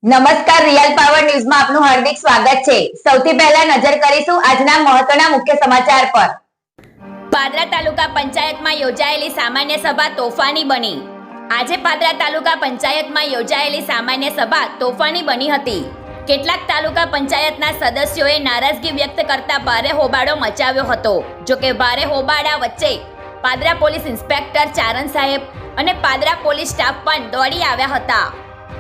નમસ્કાર, real power ન્યૂઝમાં આપનું હાર્દિક સ્વાગત છે। સૌથી પહેલા નજર કરીશું આજના મહત્વના મુખ્ય સમાચાર પર। પાદરા તાલુકા પંચાયતમાં યોજાયેલી સામાન્ય સભા તોફાની બની। આજે પાદરા તાલુકા પંચાયતમાં યોજાયેલી સામાન્ય સભા તોફાની બની હતી। કેટલાક તાલુકા પંચાયતના સદસ્યોએ નારાજગી વ્યક્ત કરતા ભારે હોબાળો મચાવ્યો હતો। જો કે ભારે હોબાળા વચ્ચે પાદરા પોલીસ ઇન્સ્પેક્ટર ચારણ સાહેબ અને પાદરા પોલીસ સ્ટાફ પણ દોડી આવ્યા હતા।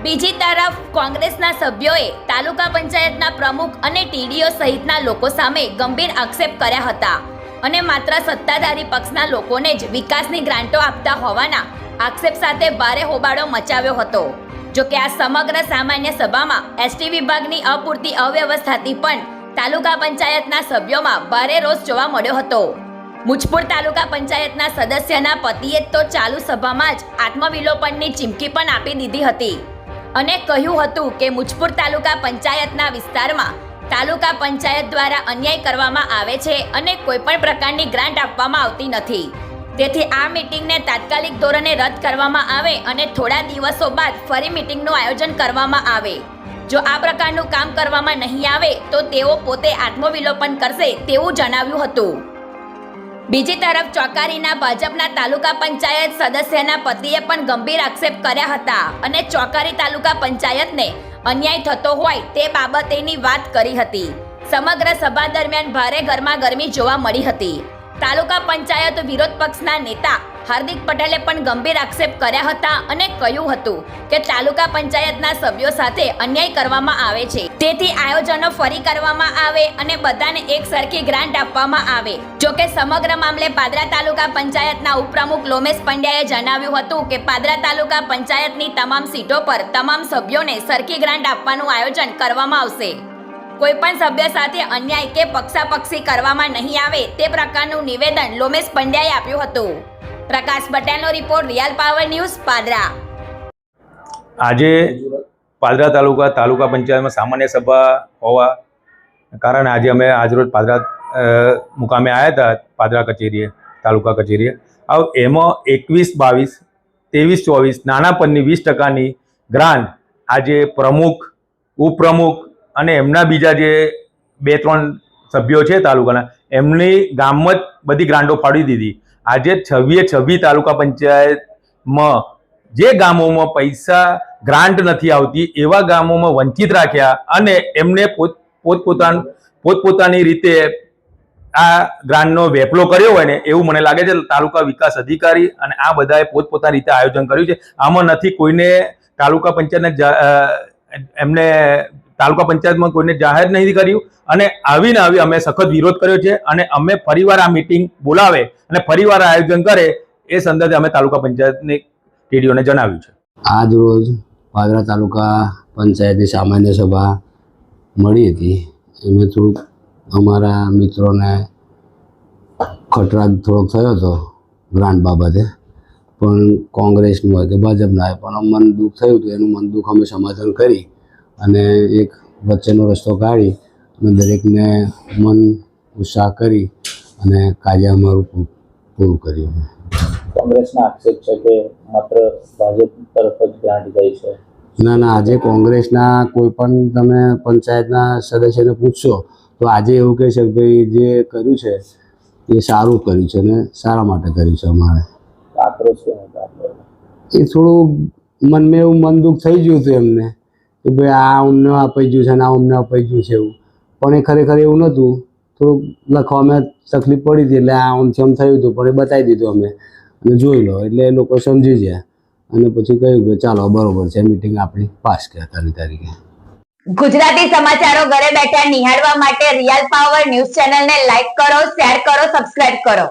બીજી તરફ કોંગ્રેસના સભ્યોએ તાલુકા પંચાયતના પ્રમુખ અને ટીડીઓ સહિતના લોકો સામે ગંભીર આક્ષેપ કર્યા હતા અને માત્ર સત્તાધારી પક્ષના લોકોને જ વિકાસની ગ્રાન્ટો આપતા હોવાના આક્ષેપ સાથે ભારે હોબાળો મચાવ્યો હતો। જો કે આ સમગ્ર સામાન્ય સભામાં એસટી વિભાગની અપૂરતી અવ્યવસ્થાથી પણ તાલુકા પંચાયતના સભ્યોમાં ભારે રોષ જોવા મળ્યો હતો। મુજપુર તાલુકા પંચાયતના સદસ્યના પતિએ તો ચાલુ સભામાં જ આત્મવિલોપનની ચીમકી પણ આપી દીધી હતી અને કહ્યું હતું કે મુજપુર તાલુકા પંચાયતના વિસ્તારમાં તાલુકા પંચાયત દ્વારા અન્યાય કરવામાં આવે છે અને કોઈ પણ પ્રકારની ગ્રાન્ટ આપવામાં આવતી નથી। તેથી આ મીટિંગને તાત્કાલિક ધોરણે રદ કરવામાં આવે અને થોડા દિવસો બાદ ફરી મીટિંગનું આયોજન કરવામાં આવે। જો આ પ્રકારનું કામ કરવામાં નહીં આવે તો તેઓ પોતે આત્મવિલોપન કરશે તેવું જણાવ્યું હતું। બીજી તરફ ચોકારીના ભાજપના તાલુકા પંચાયત સદસ્યના પતિએ પણ ગંભીર આક્ષેપ કર્યા હતા અને ચોકારી તાલુકા પંચાયતને અન્યાય થતો હોય તે બાબતેની વાત કરી હતી। સમગ્ર સભા દરમિયાન ભારે ગરમાગરમી જોવા મળી હતી। તાલુકા પંચાયત વિરોધ પક્ષના નેતા હાર્દિક પટેલે પણ ગંભીર આક્ષેપ કર્યા હતા અને કહ્યું હતું કે તાલુકા પંચાયતના સભ્યો સાથે અન્યાય કરવામાં આવે છે, તેથી આયોજનો ફરી કરવામાં આવે અને બધાને એક સરખી ગ્રાન્ટ આપવામાં આવે। જો કે સમગ્ર મામલે પાદરા તાલુકા પંચાયતના ઉપપ્રમુખ લોમેશ પંડ્યાએ જણાવ્યું હતું કે પાદરા તાલુકા પંચાયતની તમામ સીટો પર તમામ સભ્યોને સરખી ગ્રાન્ટ આપવાનું આયોજન કરવામાં આવશે। કોઈ પણ સભ્ય સાથે અન્યાય કે પક્ષાપક્ષી કરવામાં નહીં આવે તે પ્રકારનું નિવેદન લોમેશ પંડ્યાએ આપ્યું હતું। પ્રકાશ પટેલનો report, real power news, Padra. આજે પાદરા તાલુકા પંચાયતમાં સામાન્ય સભા હોવા કારણે આજે અમે આજરોજ પાદરા મુકામે આવ્યા હતા, પાદરા કચેરીએ, તાલુકા કચેરીએ। એમાં 21, 22, 23, 24 નાના પદની 20%ની ગ્રાન્ટ આજે પ્રમુખ, ઉપપ્રમુખ અને એમના બીજા જે 2-3 સભ્યો છે તાલુકાના, એમની ગામમાં જ બધી ગ્રાન્ટો ફાળવી દીધી। આજે 26 તાલુકા પંચાયતમાં જે ગામોમાં પૈસા ગ્રાન્ટ નથી આવતી એવા ગામોમાં વંચિત રાખ્યા અને એમને પોતપોતાની રીતે આ ગ્રાન્ટનો વેપલો કર્યો હોય ને એવું મને લાગે છે। તાલુકા વિકાસ અધિકારી અને આ બધાએ પોતપોતાની રીતે આયોજન કર્યું છે। આમાં નથી કોઈને તાલુકા પંચાયતમાં કોઈને જાહેર નહીં કર્યું અને આવીને આવી અમે સખત વિરોધ કર્યો છે અને અમે ફરીવાર આ મીટિંગ બોલાવે અને ફરીવાર આયોજન કરે એ સંદર્ભે અમે તાલુકા પંચાયતની ટીડીઓને જણાવ્યું છે। આજ રોજ પાદરા તાલુકા પંચાયતની સામાન્ય સભા મળી હતી। એમાં થોડુંક અમારા મિત્રોને ખટરાગ થોડોક થયો હતો ગ્રાન્ટ બાબતે, પણ કોંગ્રેસનું હોય કે ભાજપના હોય, પણ મન દુઃખ થયું હતું। એનું મન દુઃખ અમે સમાધાન કરી અને એક વચ્ચેનો રસ્તો કાઢી અને દરેકને મન ઉત્સાહ કરી અને કાર્ય અમારું પૂરું કર્યું। કોંગ્રેસના આક્ષેપ છે કે માત્ર ભાજપ તરફ જ ગ્રાન્ટ ગઈ છે। ના, આજે કોંગ્રેસના કોઈ પણ તમે પંચાયતના સદસ્યને પૂછશો તો આજે એવું કહે છે કે ભાઈ જે કર્યું છે એ સારું કર્યું છે અને સારા માટે કર્યું છે। અમારે આક્રોશ કેમ હતો? એ થોડું મનમાં એવું મન દુઃખ થઈ ગયું હતું એમને કે ભાઈ આ અમને અપાઈ ગયું છે અને આ અમને અપાઈ ગયું છે એવું, પણ એ ખરેખર એવું નહોતું। થોડુંક લખવામાં તકલીફ પડી હતી એટલે આ આમથી આમ થયું હતું, પણ એ બતાવી દીધું અમે અને જોઈ લો એટલે એ લોકો સમજી ગયા અને પછી કહ્યું કે ચાલો બરોબર છે, મીટિંગ આપણી પાસ કર્યા તારીખે। ગુજરાતી સમાચારો ઘરે બેઠા નિહાળવા માટે રિયલ પાવર ન્યૂઝ ચેનલને લાઈક કરો, શેર કરો, સબસ્ક્રાઇબ કરો।